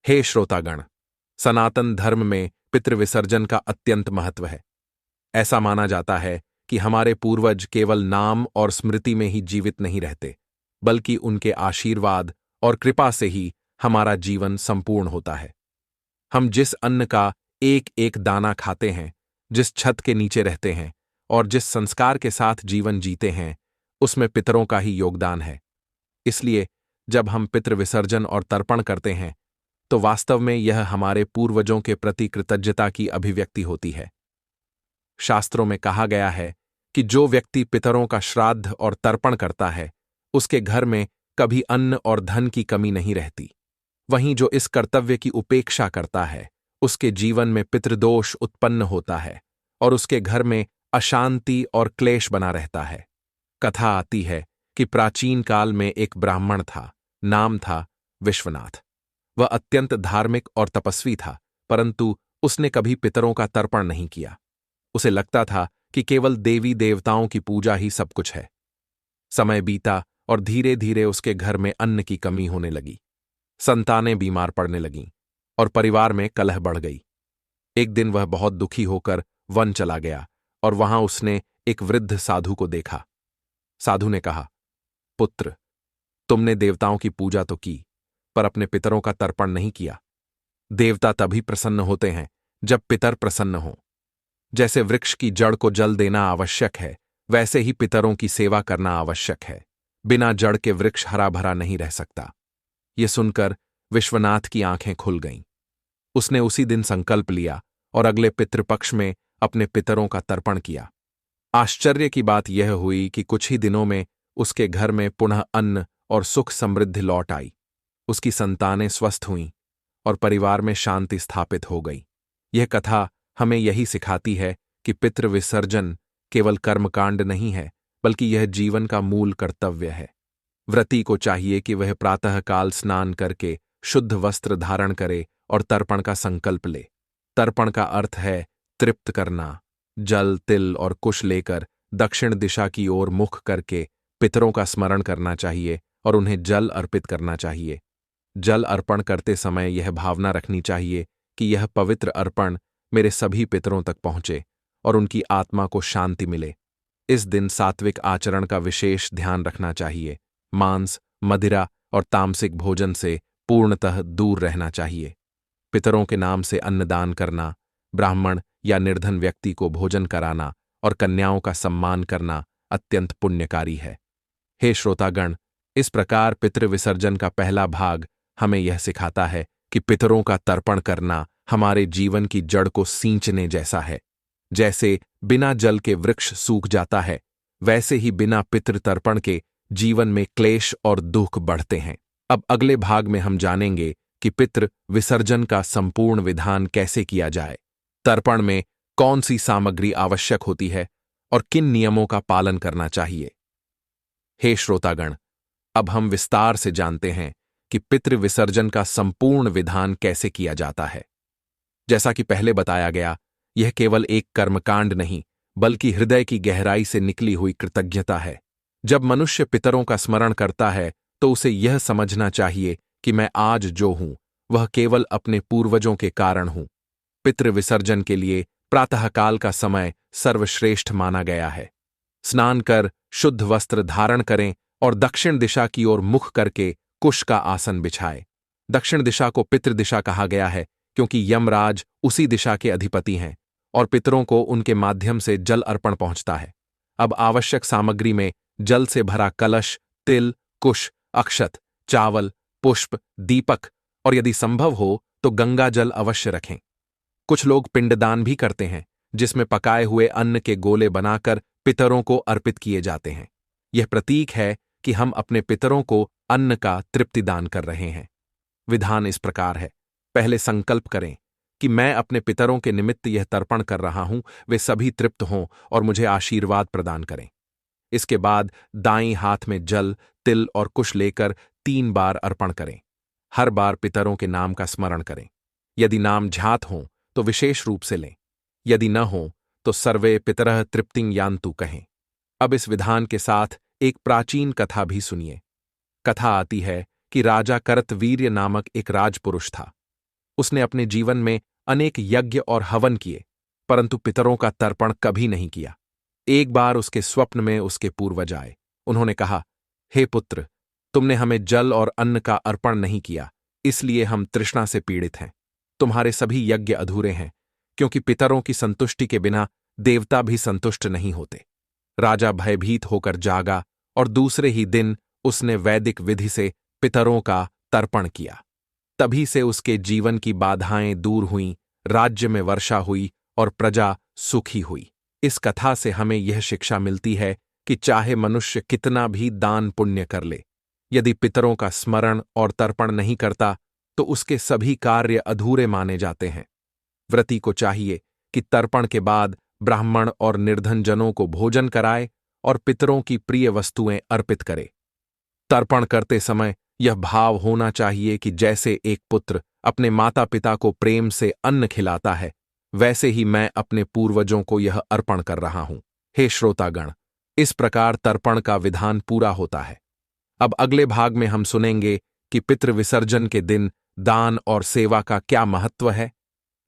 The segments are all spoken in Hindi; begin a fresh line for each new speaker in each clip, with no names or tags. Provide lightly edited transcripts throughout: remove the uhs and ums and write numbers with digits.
हे श्रोतागण, सनातन धर्म में पितृविसर्जन का अत्यंत महत्व है। ऐसा माना जाता है कि हमारे पूर्वज केवल नाम और स्मृति में ही जीवित नहीं रहते, बल्कि उनके आशीर्वाद और कृपा से ही हमारा जीवन संपूर्ण होता है। हम जिस अन्न का एक एक दाना खाते हैं, जिस छत के नीचे रहते हैं और जिस संस्कार के साथ जीवन जीते हैं, उसमें पितरों का ही योगदान है। इसलिए जब हम पितृविसर्जन और तर्पण करते हैं, तो वास्तव में यह हमारे पूर्वजों के प्रति कृतज्ञता की अभिव्यक्ति होती है। शास्त्रों में कहा गया है कि जो व्यक्ति पितरों का श्राद्ध और तर्पण करता है, उसके घर में कभी अन्न और धन की कमी नहीं रहती। वहीं जो इस कर्तव्य की उपेक्षा करता है, उसके जीवन में पितृदोष उत्पन्न होता है और उसके घर में अशांति और क्लेश बना रहता है। कथा आती है कि प्राचीन काल में एक ब्राह्मण था, नाम था विश्वनाथ। वह अत्यंत धार्मिक और तपस्वी था, परंतु उसने कभी पितरों का तर्पण नहीं किया। उसे लगता था कि केवल देवी देवताओं की पूजा ही सब कुछ है। समय बीता और धीरे धीरे उसके घर में अन्न की कमी होने लगी। संतानें बीमार पड़ने लगीं और परिवार में कलह बढ़ गई। एक दिन वह बहुत दुखी होकर वन चला गया और वहां उसने एक वृद्ध साधु को देखा। साधु ने कहा, पुत्र, तुमने देवताओं की पूजा तो की, पर अपने पितरों का तर्पण नहीं किया। देवता तभी प्रसन्न होते हैं जब पितर प्रसन्न हों। जैसे वृक्ष की जड़ को जल देना आवश्यक है, वैसे ही पितरों की सेवा करना आवश्यक है। बिना जड़ के वृक्ष हरा भरा नहीं रह सकता। ये सुनकर विश्वनाथ की आंखें खुल गईं। उसने उसी दिन संकल्प लिया और अगले पितृपक्ष में अपने पितरों का तर्पण किया। आश्चर्य की बात यह हुई कि कुछ ही दिनों में उसके घर में पुनः अन्न और सुख समृद्धि लौट आई। उसकी संतानें स्वस्थ हुईं और परिवार में शांति स्थापित हो गई। यह कथा हमें यही सिखाती है कि पितृविसर्जन केवल कर्मकांड नहीं है, बल्कि यह जीवन का मूल कर्तव्य है। व्रती को चाहिए कि वह प्रातःकाल स्नान करके शुद्ध वस्त्र धारण करे और तर्पण का संकल्प ले। तर्पण का अर्थ है तृप्त करना। जल, तिल और कुश लेकर दक्षिण दिशा की ओर मुख करके पितरों का स्मरण करना चाहिए और उन्हें जल अर्पित करना चाहिए। जल अर्पण करते समय यह भावना रखनी चाहिए कि यह पवित्र अर्पण मेरे सभी पितरों तक पहुंचे और उनकी आत्मा को शांति मिले। इस दिन सात्विक आचरण का विशेष ध्यान रखना चाहिए। मांस, मदिरा और तामसिक भोजन से पूर्णतः दूर रहना चाहिए। पितरों के नाम से अन्नदान करना, ब्राह्मण या निर्धन व्यक्ति को भोजन कराना और कन्याओं का सम्मान करना अत्यंत पुण्यकारी है। हे श्रोतागण, इस प्रकार पितृविसर्जन का पहला भाग हमें यह सिखाता है कि पितरों का तर्पण करना हमारे जीवन की जड़ को सींचने जैसा है। जैसे बिना जल के वृक्ष सूख जाता है, वैसे ही बिना पितृ तर्पण के जीवन में क्लेश और दुख बढ़ते हैं। अब अगले भाग में हम जानेंगे कि पितृ विसर्जन का संपूर्ण विधान कैसे किया जाए, तर्पण में कौन सी सामग्री आवश्यक होती है और किन नियमों का पालन करना चाहिए। हे श्रोतागण, अब हम विस्तार से जानते हैं कि पितृ विसर्जन का संपूर्ण विधान कैसे किया जाता है। जैसा कि पहले बताया गया, यह केवल एक कर्मकांड नहीं, बल्कि हृदय की गहराई से निकली हुई कृतज्ञता है। जब मनुष्य पितरों का स्मरण करता है, तो उसे यह समझना चाहिए कि मैं आज जो हूं, वह केवल अपने पूर्वजों के कारण हूं। पितृ विसर्जन के लिए प्रातःकाल का समय सर्वश्रेष्ठ माना गया है। स्नान कर शुद्ध वस्त्र धारण करें और दक्षिण दिशा की ओर मुख करके कुश का आसन बिछाए। दक्षिण दिशा को पितृ दिशा कहा गया है क्योंकि यमराज उसी दिशा के अधिपति हैं और पितरों को उनके माध्यम से जल अर्पण पहुंचता है। अब आवश्यक सामग्री में जल से भरा कलश, तिल, कुश, अक्षत, चावल, पुष्प, दीपक और यदि संभव हो तो गंगा जल अवश्य रखें। कुछ लोग पिंडदान भी करते हैं, जिसमें पकाए हुए अन्न के गोले बनाकर पितरों को अर्पित किए जाते हैं। यह प्रतीक है कि हम अपने पितरों को अन्न का तृप्तिदान कर रहे हैं। विधान इस प्रकार है। पहले संकल्प करें कि मैं अपने पितरों के निमित्त यह तर्पण कर रहा हूं, वे सभी तृप्त हों और मुझे आशीर्वाद प्रदान करें। इसके बाद दाईं हाथ में जल, तिल और कुश लेकर 3 बार अर्पण करें। हर बार पितरों के नाम का स्मरण करें। यदि नाम ज्ञात हों तो विशेष रूप से लें, यदि न हो तो सर्वे पितरः तृप्तिं यान्तु कहें। अब इस विधान के साथ एक प्राचीन कथा भी सुनिए। कथा आती है कि राजा करतवीर्य नामक एक राजपुरुष था। उसने अपने जीवन में अनेक यज्ञ और हवन किए, परंतु पितरों का तर्पण कभी नहीं किया। एक बार उसके स्वप्न में उसके पूर्वज आए। उन्होंने कहा, हे पुत्र, तुमने हमें जल और अन्न का अर्पण नहीं किया, इसलिए हम तृष्णा से पीड़ित हैं। तुम्हारे सभी यज्ञ अधूरे हैं, क्योंकि पितरों की संतुष्टि के बिना देवता भी संतुष्ट नहीं होते। राजा भयभीत होकर जागा और दूसरे ही दिन उसने वैदिक विधि से पितरों का तर्पण किया। तभी से उसके जीवन की बाधाएं दूर हुईं, राज्य में वर्षा हुई और प्रजा सुखी हुई। इस कथा से हमें यह शिक्षा मिलती है कि चाहे मनुष्य कितना भी दान पुण्य कर ले, यदि पितरों का स्मरण और तर्पण नहीं करता तो उसके सभी कार्य अधूरे माने जाते हैं। व्रती को चाहिए कि तर्पण के बाद ब्राह्मण और निर्धन जनों को भोजन कराए और पितरों की प्रिय वस्तुएं अर्पित करे। तर्पण करते समय यह भाव होना चाहिए कि जैसे एक पुत्र अपने माता पिता को प्रेम से अन्न खिलाता है, वैसे ही मैं अपने पूर्वजों को यह अर्पण कर रहा हूं। हे श्रोतागण, इस प्रकार तर्पण का विधान पूरा होता है। अब अगले भाग में हम सुनेंगे कि पितृ विसर्जन के दिन दान और सेवा का क्या महत्व है,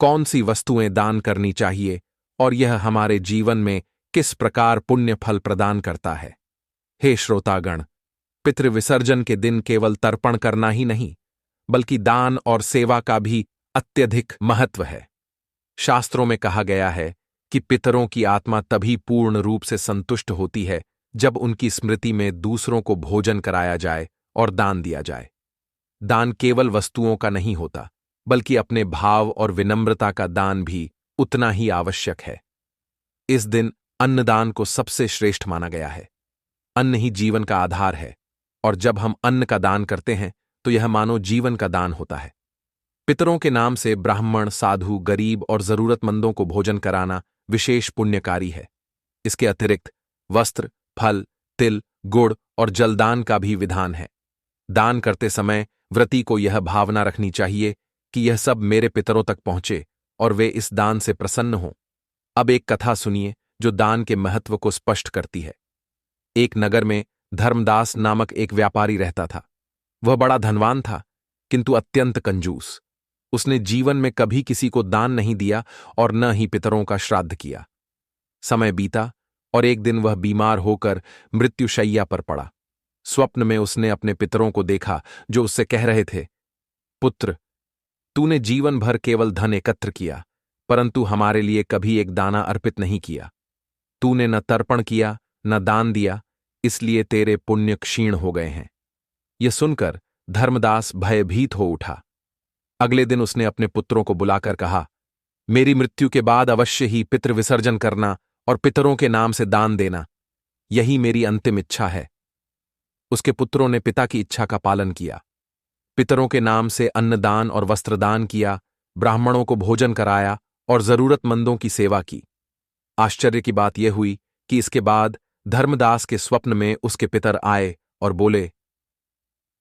कौन सी वस्तुएं दान करनी चाहिए और यह हमारे जीवन में किस प्रकार पुण्य फल प्रदान करता है। हे श्रोतागण, पितृ विसर्जन के दिन केवल तर्पण करना ही नहीं, बल्कि दान और सेवा का भी अत्यधिक महत्व है। शास्त्रों में कहा गया है कि पितरों की आत्मा तभी पूर्ण रूप से संतुष्ट होती है जब उनकी स्मृति में दूसरों को भोजन कराया जाए और दान दिया जाए। दान केवल वस्तुओं का नहीं होता, बल्कि अपने भाव और विनम्रता का दान भी उतना ही आवश्यक है। इस दिन अन्नदान को सबसे श्रेष्ठ माना गया है। अन्न ही जीवन का आधार है, और जब हम अन्न का दान करते हैं तो यह मानो जीवन का दान होता है। पितरों के नाम से ब्राह्मण, साधु, गरीब और जरूरतमंदों को भोजन कराना विशेष पुण्यकारी है। इसके अतिरिक्त वस्त्र, फल, तिल, गुड़ और जलदान का भी विधान है। दान करते समय व्रती को यह भावना रखनी चाहिए कि यह सब मेरे पितरों तक पहुंचे और वे इस दान से प्रसन्न हों। अब एक कथा सुनिए जो दान के महत्व को स्पष्ट करती है। एक नगर में धर्मदास नामक एक व्यापारी रहता था। वह बड़ा धनवान था, किंतु अत्यंत कंजूस। उसने जीवन में कभी किसी को दान नहीं दिया और न ही पितरों का श्राद्ध किया। समय बीता और एक दिन वह बीमार होकर मृत्युशैया पर पड़ा। स्वप्न में उसने अपने पितरों को देखा जो उससे कह रहे थे, पुत्र, तूने जीवन भर केवल धन एकत्र किया, परंतु हमारे लिए कभी एक दाना अर्पित नहीं किया। तूने न तर्पण किया न दान दिया, इसलिए तेरे पुण्य क्षीण हो गए हैं। यह सुनकर धर्मदास भयभीत हो उठा। अगले दिन उसने अपने पुत्रों को बुलाकर कहा, मेरी मृत्यु के बाद अवश्य ही पितृ विसर्जन करना और पितरों के नाम से दान देना, यही मेरी अंतिम इच्छा है। उसके पुत्रों ने पिता की इच्छा का पालन किया। पितरों के नाम से अन्नदान और वस्त्रदान किया, ब्राह्मणों को भोजन कराया और जरूरतमंदों की सेवा की। आश्चर्य की बात यह हुई कि इसके बाद धर्मदास के स्वप्न में उसके पितर आए और बोले,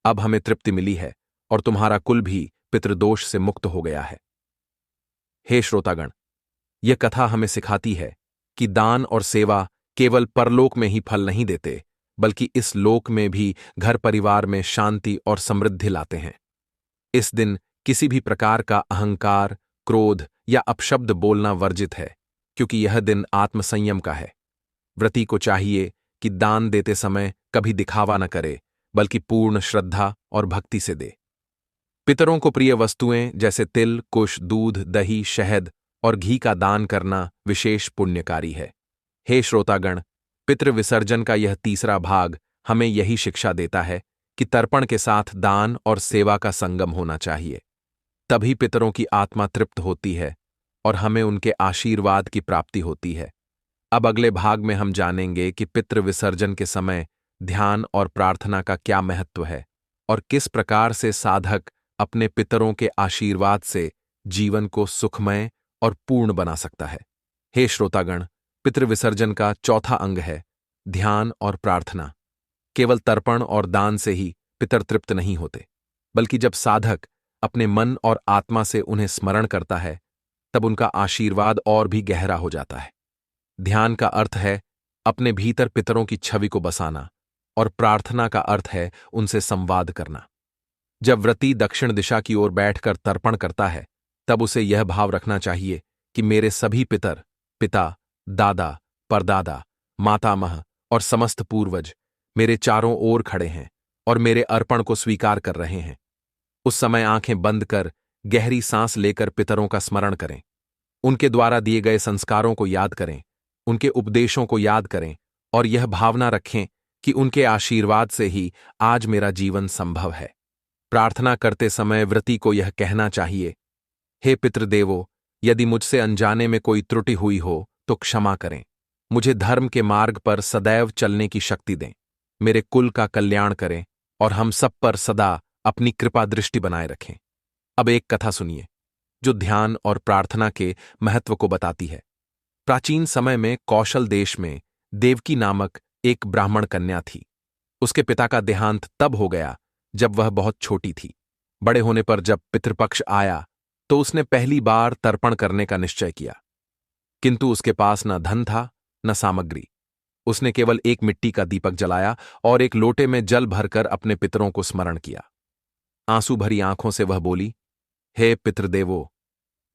अब हमें तृप्ति मिली है और तुम्हारा कुल भी पितृदोष से मुक्त हो गया है। हे श्रोतागण, यह कथा हमें सिखाती है कि दान और सेवा केवल परलोक में ही फल नहीं देते, बल्कि इस लोक में भी घर परिवार में शांति और समृद्धि लाते हैं। इस दिन किसी भी प्रकार का अहंकार, क्रोध या अपशब्द बोलना वर्जित है, क्योंकि यह दिन आत्मसंयम का है। व्रती को चाहिए कि दान देते समय कभी दिखावा न करे, बल्कि पूर्ण श्रद्धा और भक्ति से दे। पितरों को प्रिय वस्तुएं जैसे तिल, कुश, दूध, दही, शहद और घी का दान करना विशेष पुण्यकारी है। हे श्रोतागण, पितृ विसर्जन का यह तीसरा भाग हमें यही शिक्षा देता है कि तर्पण के साथ दान और सेवा का संगम होना चाहिए। तभी पितरों की आत्मा तृप्त होती है और हमें उनके आशीर्वाद की प्राप्ति होती है। अब अगले भाग में हम जानेंगे कि पितृ विसर्जन के समय ध्यान और प्रार्थना का क्या महत्व है और किस प्रकार से साधक अपने पितरों के आशीर्वाद से जीवन को सुखमय और पूर्ण बना सकता है। हे श्रोतागण, पितृ विसर्जन का चौथा अंग है ध्यान और प्रार्थना। केवल तर्पण और दान से ही पितर तृप्त नहीं होते, बल्कि जब साधक अपने मन और आत्मा से उन्हें स्मरण करता है, तब उनका आशीर्वाद और भी गहरा हो जाता है। ध्यान का अर्थ है अपने भीतर पितरों की छवि को बसाना, और प्रार्थना का अर्थ है उनसे संवाद करना। जब व्रती दक्षिण दिशा की ओर बैठकर तर्पण करता है, तब उसे यह भाव रखना चाहिए कि मेरे सभी पिता, दादा, परदादा, मातामह और समस्त पूर्वज मेरे चारों ओर खड़े हैं और मेरे अर्पण को स्वीकार कर रहे हैं। उस समय आंखें बंद कर गहरी सांस लेकर पितरों का स्मरण करें, उनके द्वारा दिए गए संस्कारों को याद करें, उनके उपदेशों को याद करें और यह भावना रखें कि उनके आशीर्वाद से ही आज मेरा जीवन संभव है। प्रार्थना करते समय व्रती को यह कहना चाहिए, हे पितृदेवो, यदि मुझसे अनजाने में कोई त्रुटि हुई हो तो क्षमा करें। मुझे धर्म के मार्ग पर सदैव चलने की शक्ति दें, मेरे कुल का कल्याण करें और हम सब पर सदा अपनी कृपा दृष्टि बनाए रखें। अब एक कथा सुनिए जो ध्यान और प्रार्थना के महत्व को बताती है। प्राचीन समय में कौशल देश में देवकी नामक एक ब्राह्मण कन्या थी। उसके पिता का देहांत तब हो गया जब वह बहुत छोटी थी। बड़े होने पर जब पितृपक्ष आया तो उसने पहली बार तर्पण करने का निश्चय किया, किंतु उसके पास न धन था न सामग्री। उसने केवल एक मिट्टी का दीपक जलाया और एक लोटे में जल भरकर अपने पितरों को स्मरण किया। आंसू भरी आंखों से वह बोली, हे पितृदेवो,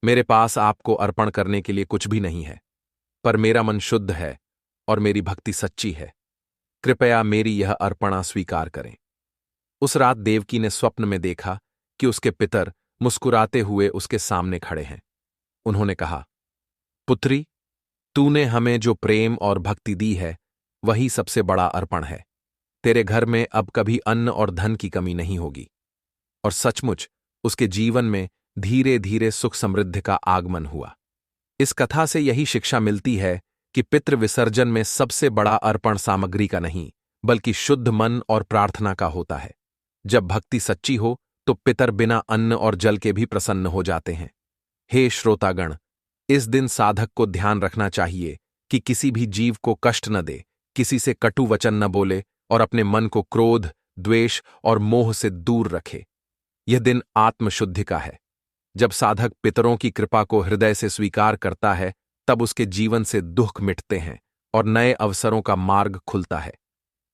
मेरे पास आपको अर्पण करने के लिए कुछ भी नहीं है, पर मेरा मन शुद्ध है और मेरी भक्ति सच्ची है। कृपया मेरी यह अर्पणा स्वीकार करें। उस रात देवकी ने स्वप्न में देखा कि उसके पितर मुस्कुराते हुए उसके सामने खड़े हैं। उन्होंने कहा, पुत्री, तूने हमें जो प्रेम और भक्ति दी है वही सबसे बड़ा अर्पण है। तेरे घर में अब कभी अन्न और धन की कमी नहीं होगी। और सचमुच उसके जीवन में धीरे धीरे सुख समृद्धि का आगमन हुआ। इस कथा से यही शिक्षा मिलती है कि पितृ विसर्जन में सबसे बड़ा अर्पण सामग्री का नहीं बल्कि शुद्ध मन और प्रार्थना का होता है। जब भक्ति सच्ची हो तो पितर बिना अन्न और जल के भी प्रसन्न हो जाते हैं। हे श्रोतागण, इस दिन साधक को ध्यान रखना चाहिए कि किसी भी जीव को कष्ट न दे, किसी से कटु वचन न बोले और अपने मन को क्रोध, द्वेष और मोह से दूर रखे। यह दिन आत्मशुद्धि का है। जब साधक पितरों की कृपा को हृदय से स्वीकार करता है तब उसके जीवन से दुख मिटते हैं और नए अवसरों का मार्ग खुलता है।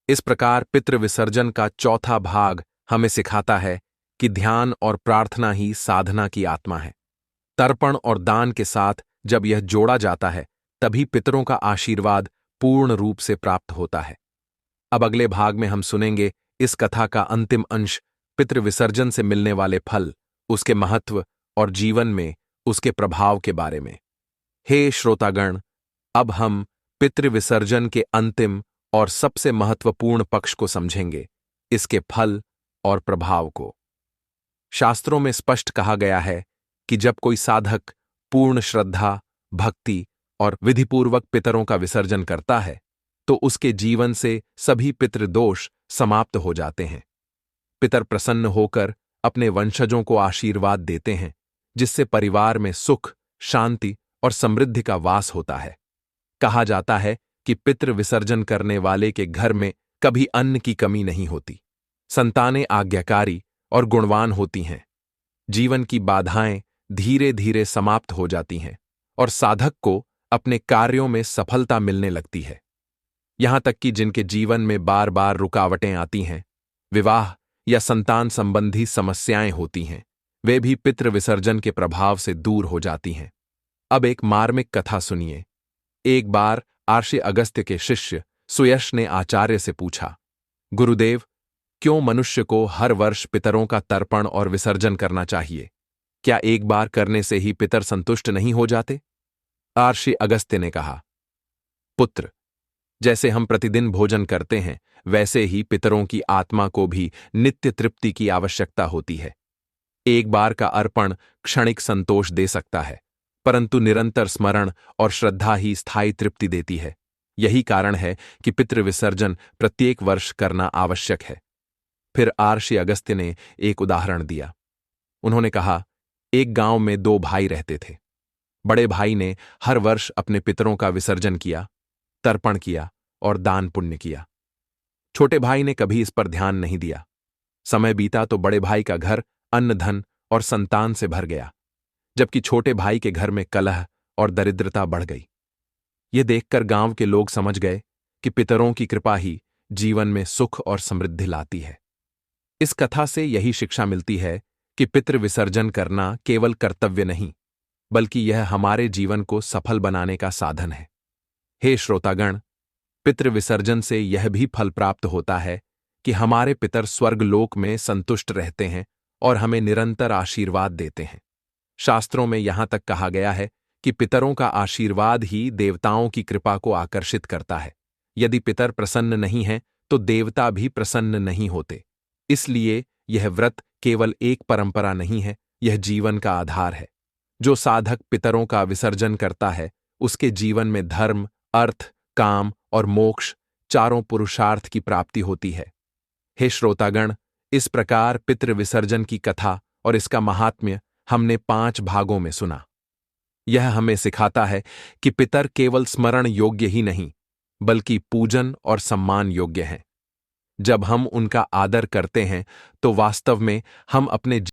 इस प्रकार पितृ विसर्जन का चौथा भाग हमें सिखाता है कि ध्यान और प्रार्थना ही साधना की आत्मा है। तर्पण और दान के साथ जब यह जोड़ा जाता है तभी पितरों का आशीर्वाद पूर्ण रूप से प्राप्त होता है। अब अगले भाग में हम सुनेंगे इस कथा का अंतिम अंश, पितृ विसर्जन से मिलने वाले फल, उसके महत्व और जीवन में उसके प्रभाव के बारे में। हे श्रोतागण, अब हम पितृ विसर्जन के अंतिम और सबसे महत्वपूर्ण पक्ष को समझेंगे, इसके फल और प्रभाव को। शास्त्रों में स्पष्ट कहा गया है कि जब कोई साधक पूर्ण श्रद्धा, भक्ति और विधिपूर्वक पितरों का विसर्जन करता है तो उसके जीवन से सभी पितृदोष समाप्त हो जाते हैं। पितर प्रसन्न होकर अपने वंशजों को आशीर्वाद देते हैं, जिससे परिवार में सुख, शांति और समृद्धि का वास होता है। कहा जाता है कि पितृ विसर्जन करने वाले के घर में कभी अन्न की कमी नहीं होती, संतानें आज्ञाकारी और गुणवान होती हैं, जीवन की बाधाएं धीरे धीरे समाप्त हो जाती हैं और साधक को अपने कार्यों में सफलता मिलने लगती है। यहां तक कि जिनके जीवन में बार बार रुकावटें आती हैं, विवाह या संतान संबंधी समस्याएं होती हैं, वे भी पितृ विसर्जन के प्रभाव से दूर हो जाती हैं। अब एक मार्मिक कथा सुनिए। एक बार आर्षि अगस्त्य के शिष्य सुयश ने आचार्य से पूछा, गुरुदेव, क्यों मनुष्य को हर वर्ष पितरों का तर्पण और विसर्जन करना चाहिए? क्या एक बार करने से ही पितर संतुष्ट नहीं हो जाते? आर्षि अगस्त्य ने कहा, पुत्र, जैसे हम प्रतिदिन भोजन करते हैं वैसे ही पितरों की आत्मा को भी नित्य तृप्ति की आवश्यकता होती है। एक बार का अर्पण क्षणिक संतोष दे सकता है, परंतु निरंतर स्मरण और श्रद्धा ही स्थायी तृप्ति देती है। यही कारण है कि पितृ विसर्जन प्रत्येक वर्ष करना आवश्यक है। फिर आर्षि अगस्त्य ने एक उदाहरण दिया। उन्होंने कहा, एक गांव में दो भाई रहते थे। बड़े भाई ने हर वर्ष अपने पितरों का विसर्जन किया, तर्पण किया और दान पुण्य किया। छोटे भाई ने कभी इस पर ध्यान नहीं दिया। समय बीता तो बड़े भाई का घर अन्न, धन और संतान से भर गया, जबकि छोटे भाई के घर में कलह और दरिद्रता बढ़ गई। ये देखकर गांव के लोग समझ गए कि पितरों की कृपा ही जीवन में सुख और समृद्धि लाती है। इस कथा से यही शिक्षा मिलती है कि पितृ विसर्जन करना केवल कर्तव्य नहीं, बल्कि यह हमारे जीवन को सफल बनाने का साधन है। हे श्रोतागण, पितृ विसर्जन से यह भी फल प्राप्त होता है कि हमारे पितर स्वर्गलोक में संतुष्ट रहते हैं और हमें निरंतर आशीर्वाद देते हैं। शास्त्रों में यहां तक कहा गया है कि पितरों का आशीर्वाद ही देवताओं की कृपा को आकर्षित करता है। यदि पितर प्रसन्न नहीं हैं, तो देवता भी प्रसन्न नहीं होते। इसलिए यह व्रत केवल एक परंपरा नहीं है, यह जीवन का आधार है। जो साधक पितरों का विसर्जन करता है, उसके जीवन में धर्म, अर्थ, काम और मोक्ष चारों पुरुषार्थ की प्राप्ति होती है। हे श्रोतागण, इस प्रकार पितृ विसर्जन की कथा और इसका महात्म्य हमने 5 भागों में सुना। यह हमें सिखाता है कि पितर केवल स्मरण योग्य ही नहीं, बल्कि पूजन और सम्मान योग्य हैं। जब हम उनका आदर करते हैं, तो वास्तव में हम अपने